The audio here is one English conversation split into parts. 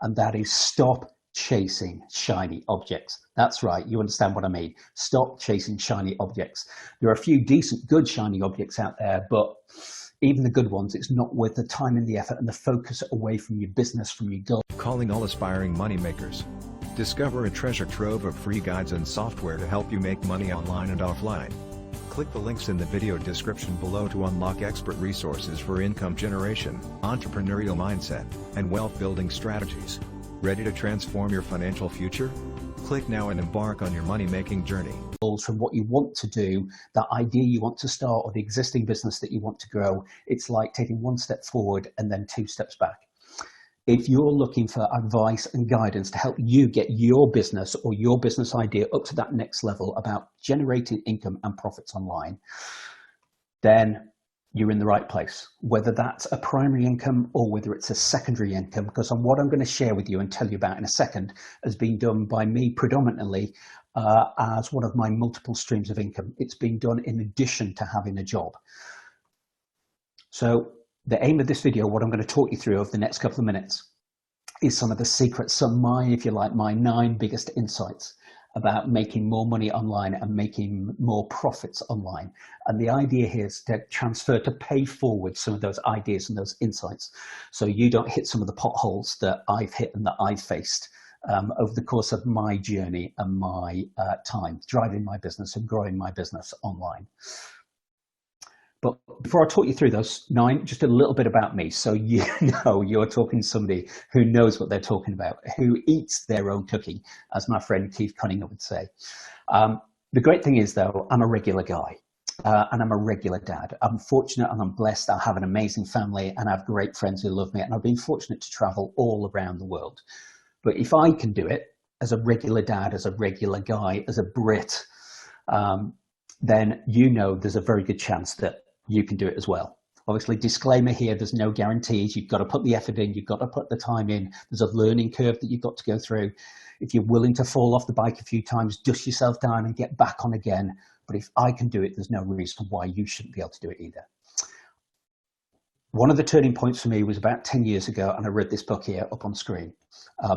and that is stop chasing shiny objects. That's right, you understand what I mean. Stop chasing shiny objects. There are a few decent, good shiny objects out there, but even the good ones, it's not worth the time and the effort and the focus away from your business, from your goal. Calling all aspiring moneymakers. Discover a treasure trove of free guides and software to help you make money online and offline. Click the links in the video description below to unlock expert resources for income generation, entrepreneurial mindset, and wealth building strategies. Ready to transform your financial future? Click now and embark on your money-making journey. From what you want to do, that idea you want to start, or the existing business that you want to grow, it's like taking one step forward and then two steps back. If you're looking for advice and guidance to help you get your business or your business idea up to that next level about generating income and profits online, then you're in the right place, whether that's a primary income or whether it's a secondary income, because on what I'm going to share with you and tell you about in a second has been done by me predominantly as one of my multiple streams of income. It's been done in addition to having a job. So the aim of this video, what I'm going to talk you through over the next couple of minutes, is some of the secrets, some if you like, my 9 biggest insights about making more money online and making more profits online. And the idea here is to transfer, to pay forward some of those ideas and those insights, so you don't hit some of the potholes that I've hit and that I've faced over the course of my journey and my time driving my business and growing my business online. But before I talk you through those 9, just a little bit about me. So you know you're talking to somebody who knows what they're talking about, who eats their own cooking, as my friend Keith Cunningham would say. The great thing is, though, I'm a regular guy and I'm a regular dad. I'm fortunate and I'm blessed. I have an amazing family and I have great friends who love me, and I've been fortunate to travel all around the world. But if I can do it as a regular dad, as a regular guy, as a Brit, then you know there's a very good chance that you can do it as well. Obviously, disclaimer here, there's no guarantees. You've got to put the effort in, you've got to put the time in. There's a learning curve that you've got to go through. If you're willing to fall off the bike a few times, dust yourself down and get back on again. But if I can do it, there's no reason why you shouldn't be able to do it either. One of the turning points for me was about 10 years ago, and I read this book here up on screen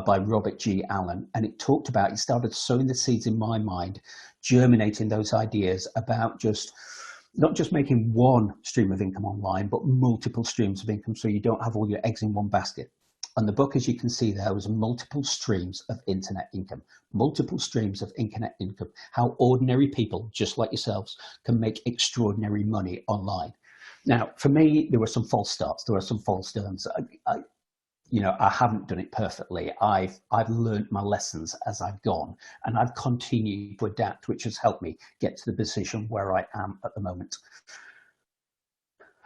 by Robert G. Allen, and it talked about, it started sowing the seeds in my mind, germinating those ideas about not just making one stream of income online, but multiple streams of income, so you don't have all your eggs in one basket. And the book, as you can see there, was multiple streams of internet income, multiple streams of internet income, how ordinary people, just like yourselves, can make extraordinary money online. Now, for me, there were some false starts. There were some false turns. I haven't done it perfectly. I've learned my lessons as I've gone, and I've continued to adapt, which has helped me get to the position where I am at the moment.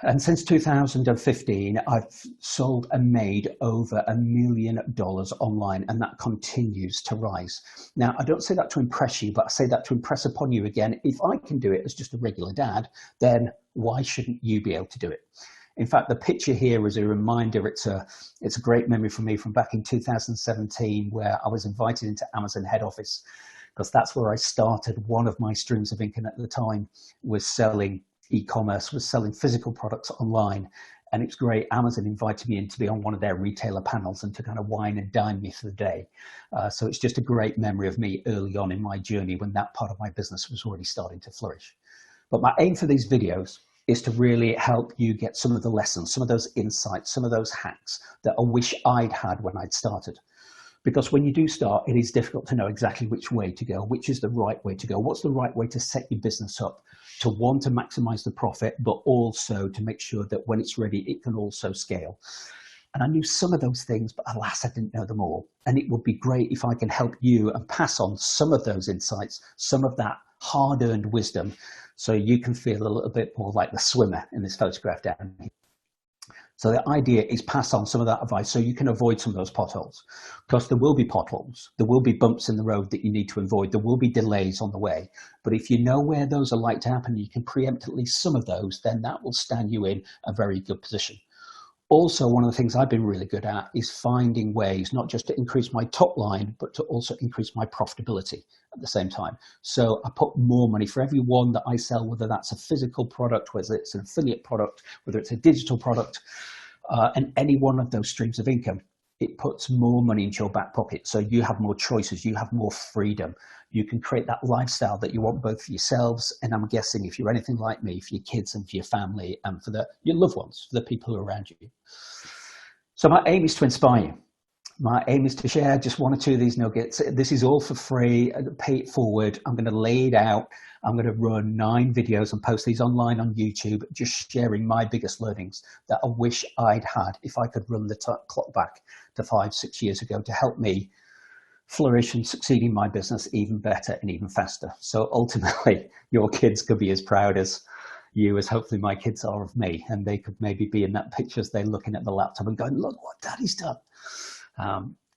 And since 2015, I've sold and made over $1 million online, and that continues to rise. Now, I don't say that to impress you, but I say that to impress upon you again. If I can do it as just a regular dad, then why shouldn't you be able to do it? In fact, the picture here is a reminder. It's a great memory for me from back in 2017, where I was invited into Amazon head office, because that's where I started. One of my streams of income at the time was selling e-commerce, was selling physical products online. And it's great. Amazon invited me in to be on one of their retailer panels and to kind of wine and dine me for the day. So it's just a great memory of me early on in my journey when that part of my business was already starting to flourish. But my aim for these videos is to really help you get some of the lessons, some of those insights, some of those hacks that I wish I'd had when I'd started. Because when you do start, it is difficult to know exactly which way to go, which is the right way to go, what's the right way to set your business up to want to maximize the profit, but also to make sure that when it's ready, it can also scale. And I knew some of those things, but alas, I didn't know them all. And it would be great if I can help you and pass on some of those insights, some of that hard-earned wisdom, so you can feel a little bit more like the swimmer in this photograph down here. So the idea is pass on some of that advice so you can avoid some of those potholes, because there will be potholes, there will be bumps in the road that you need to avoid, there will be delays on the way. But if you know where those are likely to happen, you can preempt at least some of those, then that will stand you in a very good position. Also, one of the things I've been really good at is finding ways not just to increase my top line, but to also increase my profitability at the same time. So I put more money for every one that I sell, whether that's a physical product, whether it's an affiliate product, whether it's a digital product, and any one of those streams of income. it puts more money into your back pocket. So you have more choices, you have more freedom. You can create that lifestyle that you want both for yourselves, and I'm guessing if you're anything like me, for your kids and for your family and for your loved ones, for the people who are around you. So my aim is to inspire you. My aim is to share just one or two of these nuggets. This is all for free. Pay it forward. I'm going to lay it out. I'm going to run 9 videos and post these online on YouTube, just sharing my biggest learnings that I wish I'd had if I could run the clock back to 5-6 years ago to help me flourish and succeed in my business even better and even faster. So ultimately, your kids could be as proud as you as hopefully my kids are of me, and they could maybe be in that picture as they're looking at the laptop and going, look what daddy's done.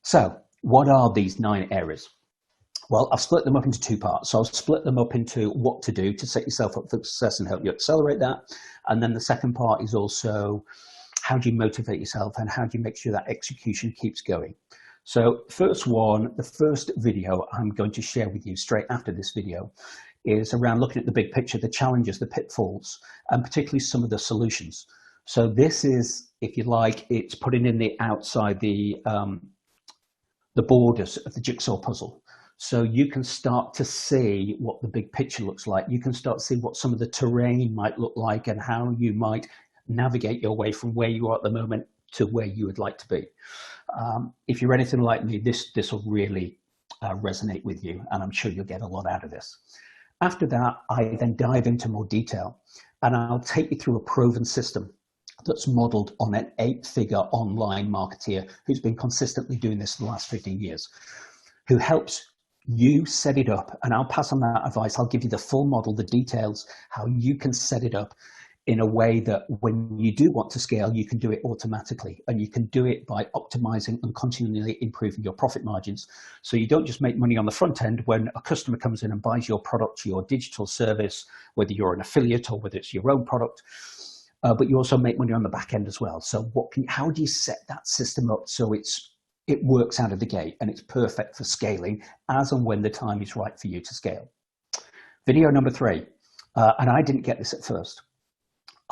So what are these 9 areas? Well, I've split them up into 2 parts. So I'll split them up into what to do to set yourself up for success and help you accelerate that. And then the second part is also how do you motivate yourself and how do you make sure that execution keeps going? So the first video I'm going to share with you straight after this video is around looking at the big picture, the challenges, the pitfalls, and particularly some of the solutions. So this is, if you like, it's putting in the outside, the borders of the jigsaw puzzle. So you can start to see what the big picture looks like. You can start to see what some of the terrain might look like and how you might navigate your way from where you are at the moment to where you would like to be. If you're anything like me, this will really resonate with you, and I'm sure you'll get a lot out of this. After that, I then dive into more detail, and I'll take you through a proven system that's modeled on an 8-figure online marketeer who's been consistently doing this for the last 15 years, who helps you set it up. And I'll pass on that advice. I'll give you the full model, the details, how you can set it up in a way that when you do want to scale, you can do it automatically, and you can do it by optimizing and continually improving your profit margins. So you don't just make money on the front end when a customer comes in and buys your product, your digital service, whether you're an affiliate or whether it's your own product, but you also make money on the back end as well. So how do you set that system up so it works out of the gate and it's perfect for scaling as and when the time is right for you to scale? Video number 3, and I didn't get this at first.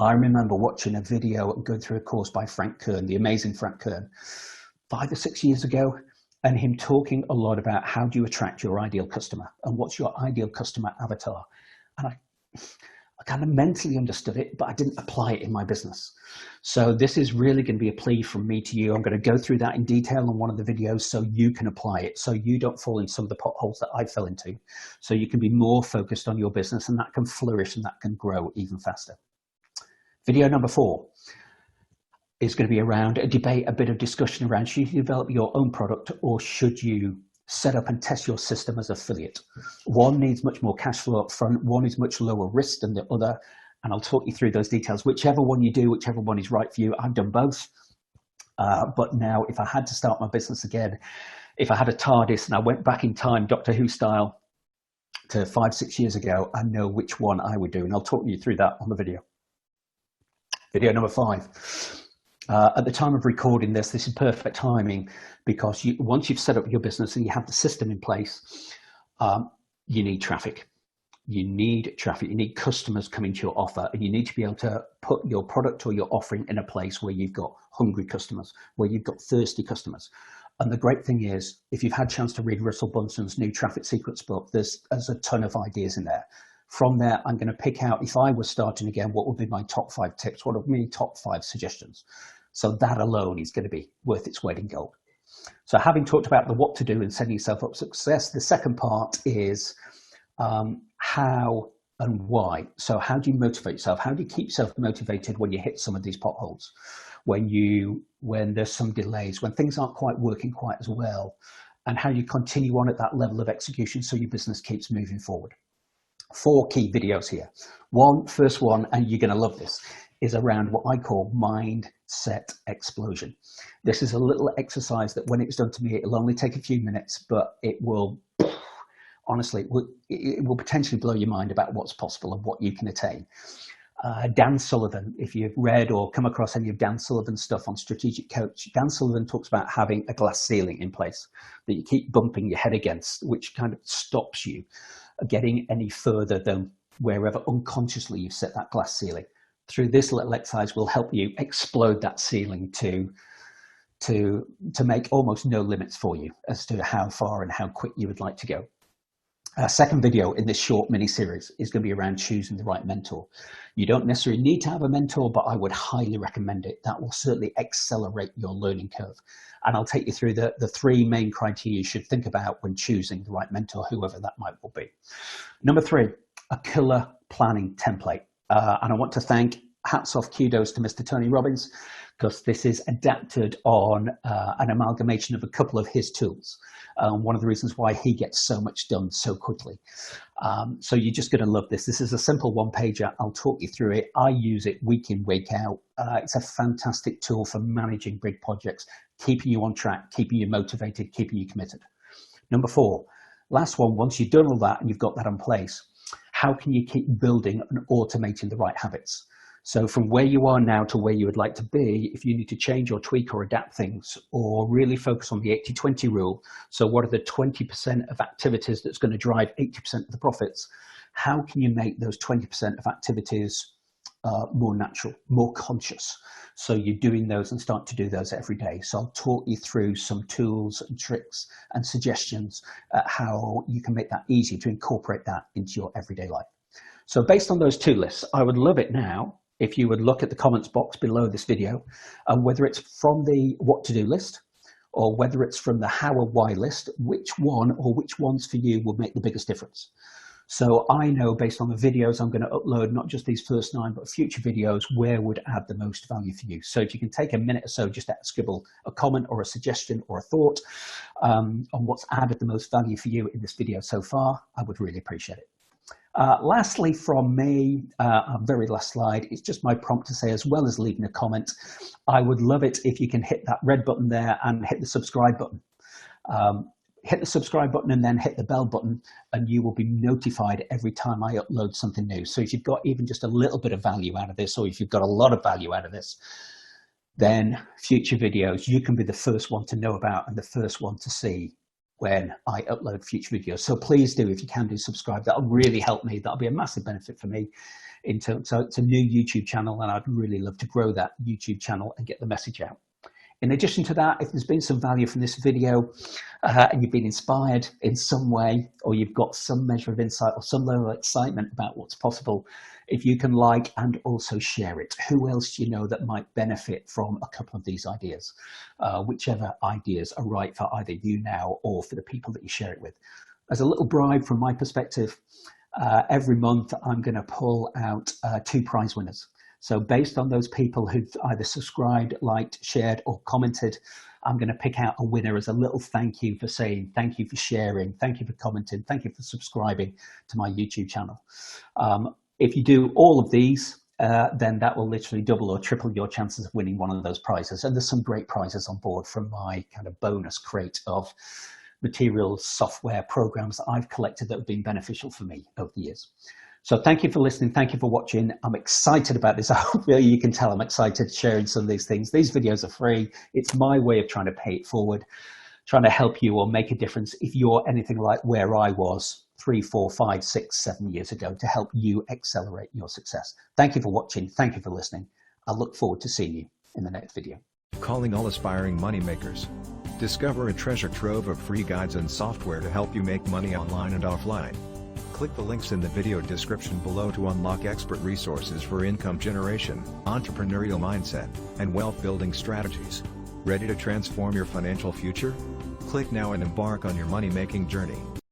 I remember watching a video and going through a course by Frank Kern, the amazing Frank Kern, 5 or 6 years ago, and him talking a lot about how do you attract your ideal customer and what's your ideal customer avatar. And I kind of mentally understood it, but I didn't apply it in my business. So this is really going to be a plea from me to you. I'm going to go through that in detail in one of the videos so you can apply it, so you don't fall in some of the potholes that I fell into, so you can be more focused on your business and that can flourish and that can grow even faster. Video number 4 is going to be around a debate, a bit of discussion around should you develop your own product or should you set up and test your system as affiliate. One needs much more cash flow up front, one is much lower risk than the other, and I'll talk you through those details. Whichever one you do, whichever one is right for you. I've done both, but now if I had to start my business again, if I had a TARDIS and I went back in time, Doctor Who style, to 5-6 years ago, I know which one I would do, and I'll talk you through that on the video. Video number 5. At the time of recording this is perfect timing because once you've set up your business and you have the system in place, you need traffic. You need traffic. You need customers coming to your offer, and you need to be able to put your product or your offering in a place where you've got hungry customers, where you've got thirsty customers. And the great thing is, if you've had a chance to read Russell Bunson's new Traffic Secrets book, there's a ton of ideas in there. From there, I'm going to pick out, if I was starting again, what would be my top 5 tips? What would be my top 5 suggestions? So that alone is going to be worth its weight in gold. So having talked about the what to do and setting yourself up for success, the second part is how and why. So how do you motivate yourself? How do you keep yourself motivated when you hit some of these potholes? When there's some delays, when things aren't quite working quite as well, and how you continue on at that level of execution so your business keeps moving forward. 4 key videos here. First one, and you're going to love this, is around what I call mindset explosion. This is a little exercise that when it's done to me, it'll only take a few minutes, but it will, honestly, it will potentially blow your mind about what's possible and what you can attain. Dan Sullivan, if you've read or come across any of Dan Sullivan's stuff on Strategic Coach, Dan Sullivan talks about having a glass ceiling in place that you keep bumping your head against, which kind of stops you getting any further than wherever unconsciously you've set that glass ceiling. Through this little exercise will help you explode that ceiling to to make almost no limits for you as to how far and how quick you would like to go. Second video in this short mini series is going to be around choosing the right mentor. You don't necessarily need to have a mentor, but I would highly recommend it. That will certainly accelerate your learning curve. And I'll take you through the three main criteria you should think about when choosing the right mentor, whoever that might well be. Number three, a killer planning template. And I want to thank, hats off, kudos to Mr. Tony Robbins, because this is adapted on an amalgamation of a couple of his tools. One of the reasons why he gets so much done so quickly. So you're just going to love this. This is a simple one-pager. I'll talk you through it. I use it week in, week out. It's a fantastic tool for managing big projects, keeping you on track, keeping you motivated, keeping you committed. Number four, last one, once you've done all that and you've got that in place, how can you keep building and automating the right habits? So from where you are now to where you would like to be, if you need to change or tweak or adapt things, or really focus on the 80-20 rule, so what are the 20% of activities that's going to drive 80% of the profits? How can you make those 20% of activities more natural, more conscious? So you're doing those and start to do those every day. So I'll talk you through some tools and tricks and suggestions how you can make that easy to incorporate that into your everyday life. So based on those two lists, I would love it now if you would look at the comments box below this video, and whether it's from the what to do list or whether it's from the how or why list, which one or which ones for you will make the biggest difference. So I know based on the videos I'm going to upload, not just these first 9, but future videos, where would add the most value for you. So if you can take a minute or so just to scribble a comment or a suggestion or a thought on what's added the most value for you in this video so far, I would really appreciate it. Lastly from me, very last slide, it's just my prompt to say, as well as leaving a comment, I would love it if you can hit that red button there and hit the subscribe button. Hit the subscribe button and then hit the bell button, and you will be notified every time I upload something new. So if you've got even just a little bit of value out of this, or if you've got a lot of value out of this, then future videos you can be the first one to know about and the first one to see when I upload future videos. So please do, if you can, do subscribe. That'll really help me. That'll be a massive benefit for me. So it's a new YouTube channel, and I'd really love to grow that YouTube channel and get the message out. In addition to that, if there's been some value from this video and you've been inspired in some way, or you've got some measure of insight or some level of excitement about what's possible, if you can like and also share it. Who else do you know that might benefit from a couple of these ideas? Whichever ideas are right for either you now or for the people that you share it with. As a little bribe from my perspective, every month I'm going to pull out 2 prize winners. So based on those people who've either subscribed, liked, shared, or commented, I'm going to pick out a winner as a little thank you for saying, thank you for sharing, thank you for commenting, thank you for subscribing to my YouTube channel. If you do all of these, then that will literally double or triple your chances of winning one of those prizes. And there's some great prizes on board from my kind of bonus crate of materials, software, programs that I've collected that have been beneficial for me over the years. So thank you for listening. Thank you for watching. I'm excited about this. I hope you can tell I'm excited sharing some of these things. These videos are free. It's my way of trying to pay it forward, trying to help you or make a difference if you're anything like where I was 3, 4, 5, 6, 7 years ago, to help you accelerate your success. Thank you for watching. Thank you for listening. I look forward to seeing you in the next video. Calling all aspiring moneymakers. Discover a treasure trove of free guides and software to help you make money online and offline. Click the links in the video description below to unlock expert resources for income generation, entrepreneurial mindset, and wealth building strategies. Ready to transform your financial future? Click now and embark on your money-making journey.